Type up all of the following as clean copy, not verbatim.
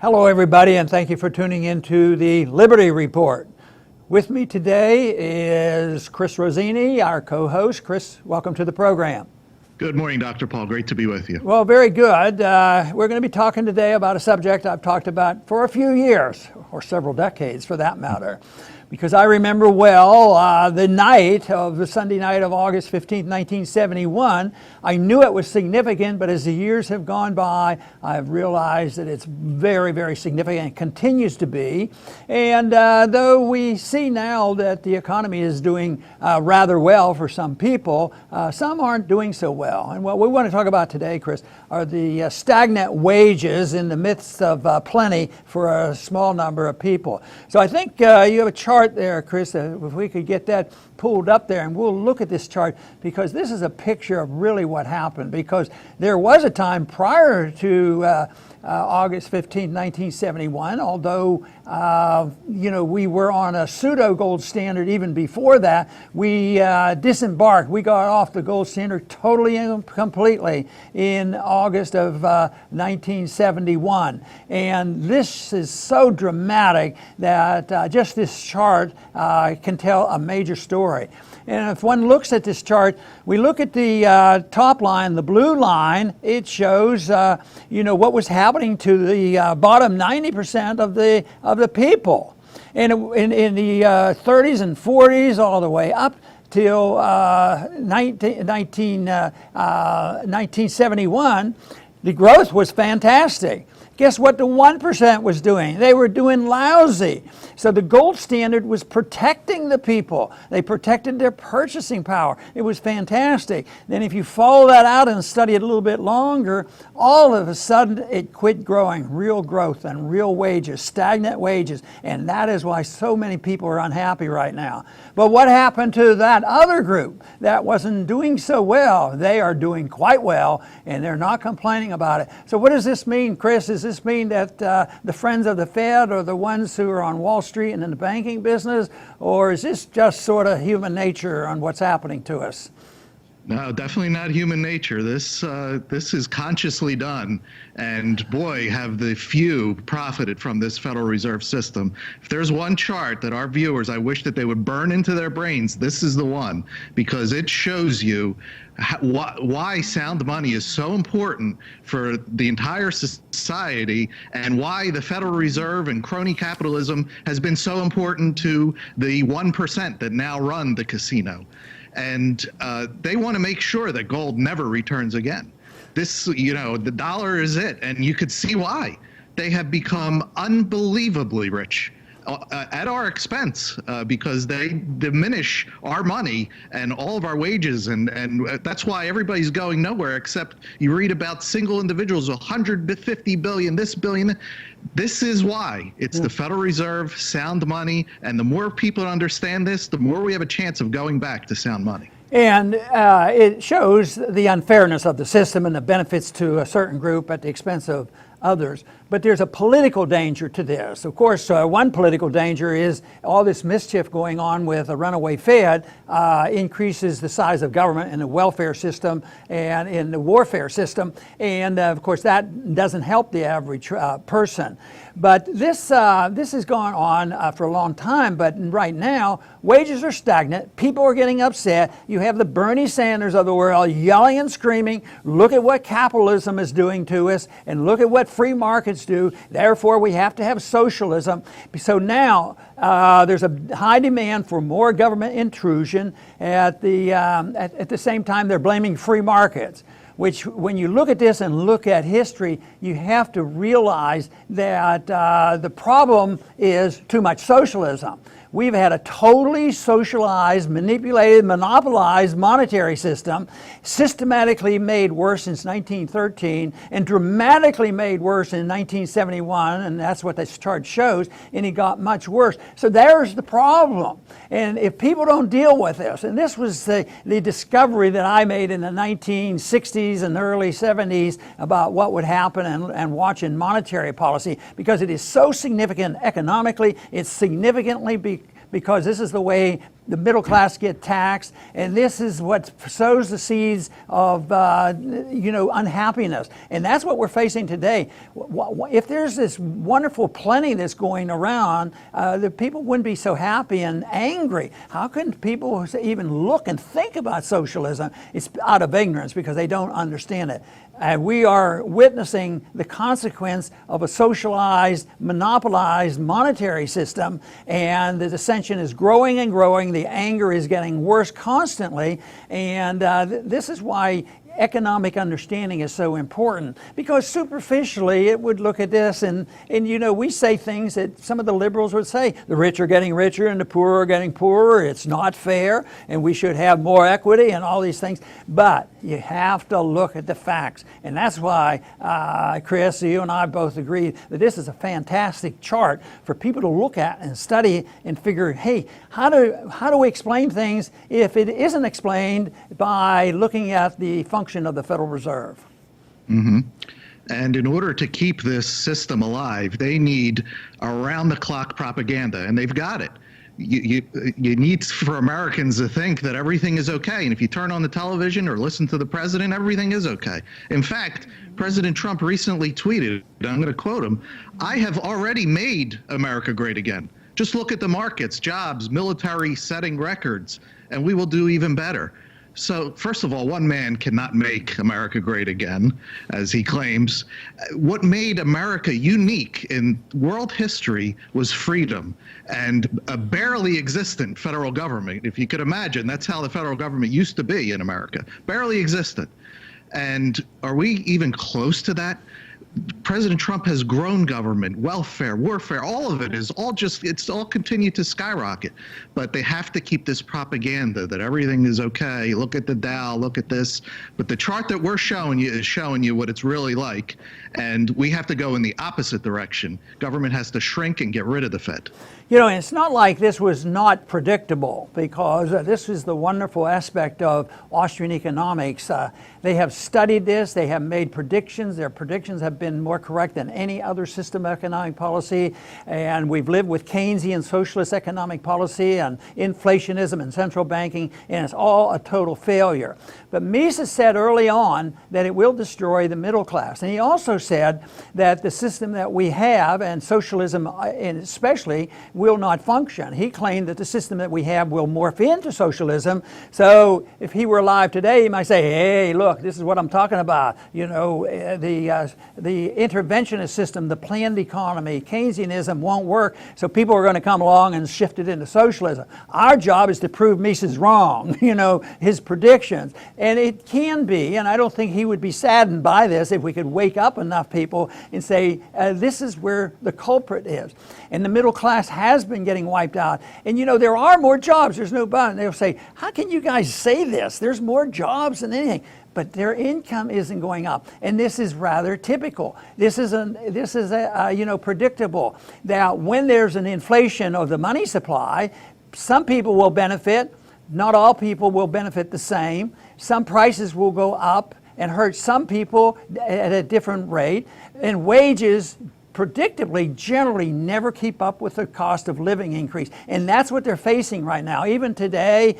Hello, everybody, and thank you for tuning into the Liberty Report. With me today is Chris Rossini, our co-host. Chris, welcome to the program. Good morning, Dr. Paul. Great to be with you. Well, very good. We're going to be talking today about a subject I've talked about for a few years, or several decades for that matter. Because I remember well the night of the Sunday night of August 15, 1971. I knew it was significant, but as the years have gone by, I've realized that it's very, very significant and continues to be. And though we see now that the economy is doing rather well for some people, some aren't doing so well. And what we want to talk about today, Chris, are the stagnant wages in the midst of plenty for a small number of people. So I think you have a chart there, Chris, if we could get that pulled up there, and we'll look at this chart because this is a picture of really what happened, because there was a time prior to August 15, 1971, although we were on a pseudo gold standard even before that. We disembarked. We got off the gold standard totally and completely in August of 1971. And this is so dramatic that just this chart can tell a major story. And if one looks at this chart, we look at the top line, the blue line. It shows, what was happening to the bottom 90% of the people, and in the 30s and 40s, all the way up till 1971, the growth was fantastic. Guess what the 1% was doing? They were doing lousy. So the gold standard was protecting the people. They protected their purchasing power. It was fantastic. Then if you follow that out and study it a little bit longer, all of a sudden it quit growing. Real growth and real wages, stagnant wages. And that is why so many people are unhappy right now. But what happened to that other group that wasn't doing so well? They are doing quite well, and they're not complaining about it. So what does this mean, Chris? Does this mean that the friends of the Fed are the ones who are on Wall Street and in the banking business, or is this just sort of human nature on what's happening to us? No, definitely not human nature. This is consciously done, and boy, have the few profited from this Federal Reserve System. If there's one chart that our viewers, I wish that they would burn into their brains, this is the one, because it shows you why sound money is so important for the entire society, and why the Federal Reserve and crony capitalism has been so important to the 1% that now run the casino. And they want to make sure that gold never returns again. This, the dollar is it. And you could see why. They have become unbelievably rich at our expense because they diminish our money and all of our wages. And that's why everybody's going nowhere, except you read about single individuals, 150 billion, this billion. This is why. It's the Federal Reserve, sound money, and the more people understand this, the more we have a chance of going back to sound money. And it shows the unfairness of the system and the benefits to a certain group at the expense of others. But there's a political danger to this. Of course, one political danger is all this mischief going on with a runaway Fed increases the size of government in the welfare system and in the warfare system. And of course, that doesn't help the average person. But this has gone on for a long time. But right now, wages are stagnant. People are getting upset. You have the Bernie Sanders of the world yelling and screaming, look at what capitalism is doing to us, and look at what free markets do. Therefore, we have to have socialism. So now there's a high demand for more government intrusion. At the same time, they're blaming free markets, which when you look at this and look at history, you have to realize that the problem is too much socialism. We've had a totally socialized, manipulated, monopolized monetary system, systematically made worse since 1913 and dramatically made worse in 1971, and that's what this chart shows, and it got much worse. So there's the problem. And if people don't deal with this, and this was the discovery that I made in the 1960s and early 70s about what would happen and watching monetary policy, because it is so significant economically, it's significantly because this is the way the middle class get taxed, and this is what sows the seeds of unhappiness. And that's what we're facing today. If there's this wonderful plenty that's going around, the people wouldn't be so happy and angry. How can people even look and think about socialism? It's out of ignorance because they don't understand it. We are witnessing the consequence of a socialized, monopolized monetary system, and the dissension is growing and growing. The anger is getting worse constantly, and this is why economic understanding is so important, because superficially it would look at this and we say things that some of the liberals would say: the rich are getting richer and the poor are getting poorer, it's not fair, and we should have more equity and all these things. But you have to look at the facts, and that's why Chris, you and I both agree that this is a fantastic chart for people to look at and study and figure, hey, how do we explain things if it isn't explained by looking at the function of the Federal Reserve? Mm-hmm. And in order to keep this system alive, they need around-the-clock propaganda, and they've got it. You need for Americans to think that everything is okay, and if you turn on the television or listen to the president, everything is okay. In fact, President Trump recently tweeted, I'm going to quote him, "I have already made America great again. Just look at the markets, jobs, military setting records, and we will do even better." So, first of all, one man cannot make America great again, as he claims. What made America unique in world history was freedom and a barely existent federal government. If you could imagine, that's how the federal government used to be in America, barely existent. And are we even close to that? President Trump has grown government, welfare, warfare, all of it is all just, it's all continued to skyrocket. But they have to keep this propaganda that everything is okay. Look at the Dow, look at this. But the chart that we're showing you is showing you what it's really like. And we have to go in the opposite direction. Government has to shrink and get rid of the Fed. It's not like this was not predictable, because this is the wonderful aspect of Austrian economics. They have studied this, they have made predictions. Their predictions have been more correct than any other system of economic policy. And we've lived with Keynesian socialist economic policy and inflationism and central banking, and it's all a total failure. But Mises said early on that it will destroy the middle class. And he also said that the system that we have, and socialism especially, will not function. He claimed that the system that we have will morph into socialism. So if he were alive today, he might say, hey, look, this is what I'm talking about. The interventionist system, the planned economy, Keynesianism won't work, so people are going to come along and shift it into socialism. Our job is to prove Mises wrong, his predictions. And it can be, and I don't think he would be saddened by this if we could wake up enough people and say, this is where the culprit is. And the middle class has been getting wiped out. And there are more jobs, there's no doubt. And they'll say, how can you guys say this? There's more jobs than anything. But their income isn't going up, and this is rather typical. This is predictable that when there's an inflation of the money supply, some people will benefit. Not all people will benefit the same. Some prices will go up and hurt some people at a different rate, and wages predictably generally never keep up with the cost of living increase. And that's what they're facing right now. Even today,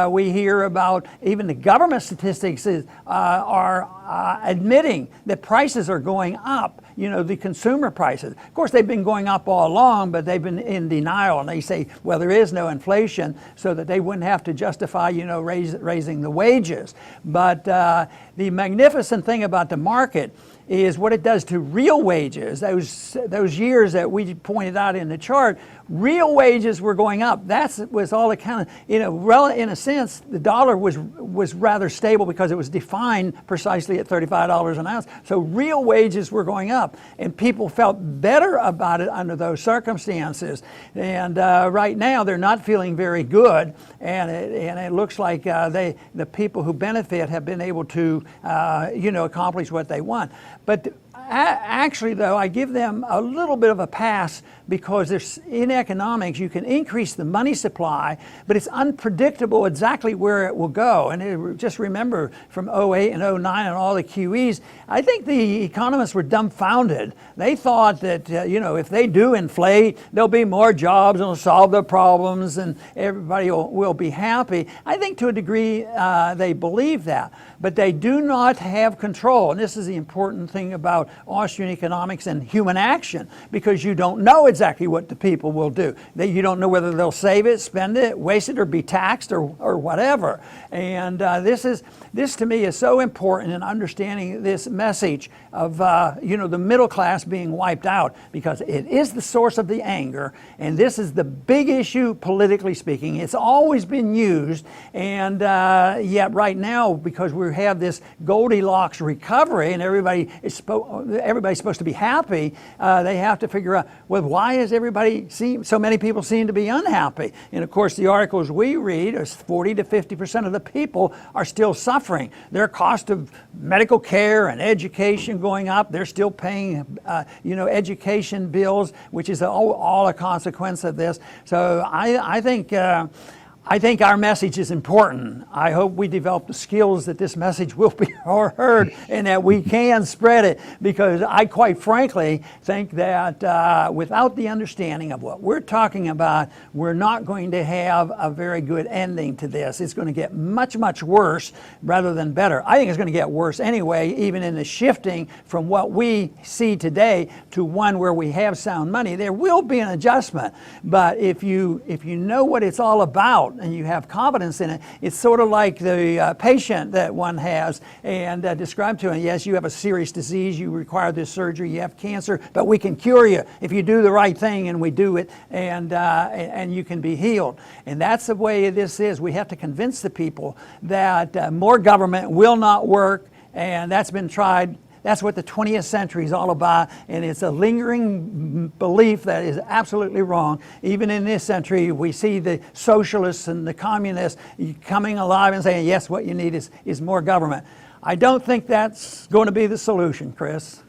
we hear about even the government statistics are admitting that prices are going up, the consumer prices. Of course, they've been going up all along, but they've been in denial. And they say, well, there is no inflation, so that they wouldn't have to justify, raising the wages. But the magnificent thing about the market is what it does to real wages. Those years that we pointed out in the chart, real wages were going up. That was all accounted. In a sense, the dollar was rather stable because it was defined precisely at $35 an ounce. So real wages were going up, and people felt better about it under those circumstances. And right now, they're not feeling very good, and it looks like the people who benefit have been able to accomplish what they want. But Actually, though, I give them a little bit of a pass because in economics, you can increase the money supply, but it's unpredictable exactly where it will go. And just remember from '08 and '09 and all the QEs, I think the economists were dumbfounded. They thought that, if they do inflate, there'll be more jobs and it'll solve their problems and everybody will be happy. I think to a degree they believe that, but they do not have control. And this is the important thing about Austrian economics and human action, because you don't know exactly what the people will do. You don't know whether they'll save it, spend it, waste it, or be taxed or whatever. And this to me is so important in understanding this message of the middle class being wiped out, because it is the source of the anger, and this is the big issue politically speaking. It's always been used, and yet right now, because we have this Goldilocks recovery and everybody's supposed to be happy, they have to figure out, well, why is so many people seem to be unhappy? And of course, the articles we read is 40 to 50% of the people are still suffering. Their cost of medical care and education going up. They're still paying, education bills, which is all a consequence of this. So I think our message is important. I hope we develop the skills that this message will be heard and that we can spread it, because I quite frankly think that without the understanding of what we're talking about, we're not going to have a very good ending to this. It's going to get much, much worse rather than better. I think it's going to get worse anyway, even in the shifting from what we see today to one where we have sound money. There will be an adjustment, but if you know what it's all about, and you have confidence in it, it's sort of like the patient that one has and described to him, yes, you have a serious disease, you require this surgery, you have cancer, but we can cure you if you do the right thing, and we do it, and you can be healed. And that's the way this is. We have to convince the people that more government will not work, and that's been tried. That's what the 20th century is all about, and it's a lingering belief that is absolutely wrong. Even in this century, we see the socialists and the communists coming alive and saying, yes, what you need is more government. I don't think that's going to be the solution, Chris.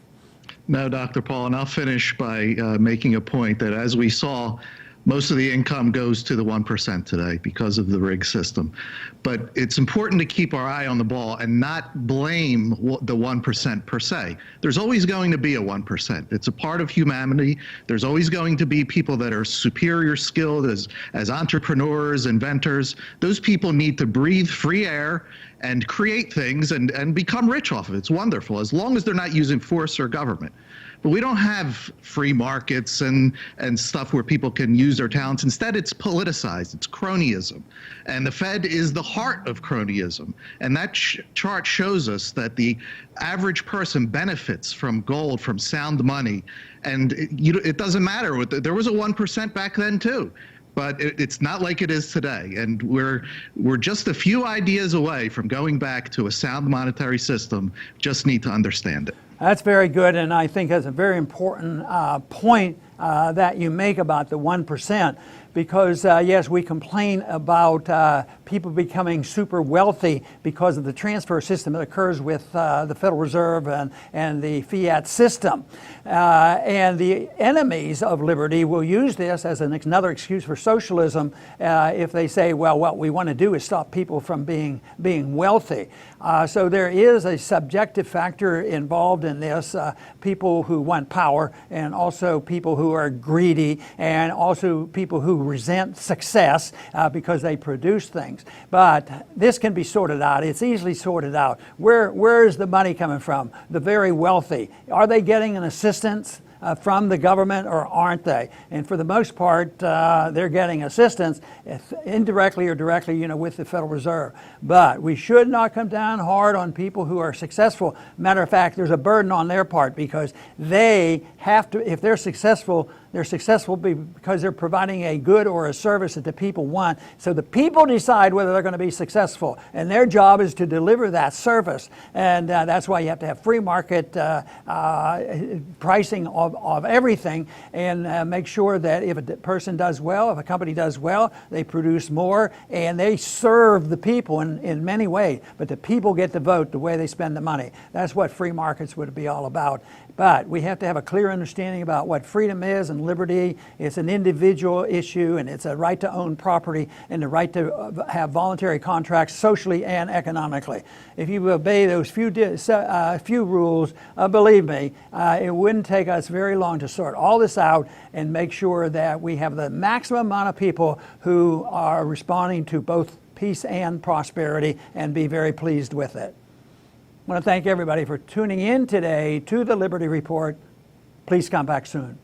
No, Dr. Paul, and I'll finish by making a point that, as we saw, most of the income goes to the 1% today because of the rig system. But it's important to keep our eye on the ball and not blame the 1% per se. There's always going to be a 1%. It's a part of humanity. There's always going to be people that are superior skilled as entrepreneurs, inventors. Those people need to breathe free air and create things and become rich off of it. It's wonderful, as long as they're not using force or government. But we don't have free markets and stuff where people can use their talents. Instead, it's politicized. It's cronyism. And the Fed is the heart of cronyism. And that chart shows us that the average person benefits from gold, from sound money. And it doesn't matter. There was a 1% back then, too. But it's not like it is today. And we're just a few ideas away from going back to a sound monetary system. Just need to understand it. That's very good, and I think that's a very important point that you make about the 1%, because yes, we complain about people becoming super wealthy because of the transfer system that occurs with the Federal Reserve and the fiat system. And the enemies of liberty will use this as another excuse for socialism if they say, well, what we want to do is stop people from being wealthy. So there is a subjective factor involved in this, people who want power, and also people who are greedy, and also people who resent success because they produce things. But this can be sorted out. It's easily sorted out. Where is the money coming from? The very wealthy. Are they getting an assistance from the government, or aren't they? And for the most part, they're getting assistance indirectly or directly, with the Federal Reserve. But we should not come down hard on people who are successful. Matter of fact, there's a burden on their part, because they have to, if they're successful because they're providing a good or a service that the people want. So the people decide whether they're going to be successful, and their job is to deliver that service. And that's why you have to have free market pricing of everything, and make sure that if a person does well, if a company does well, they produce more, and they serve the people in many ways. But the people get to vote the way they spend the money. That's what free markets would be all about. But we have to have a clear understanding about what freedom is and liberty. It's an individual issue, and it's a right to own property and the right to have voluntary contracts socially and economically. If you obey those few rules, believe me, it wouldn't take us very long to sort all this out and make sure that we have the maximum amount of people who are responding to both peace and prosperity and be very pleased with it. I want to thank everybody for tuning in today to the Liberty Report. Please come back soon.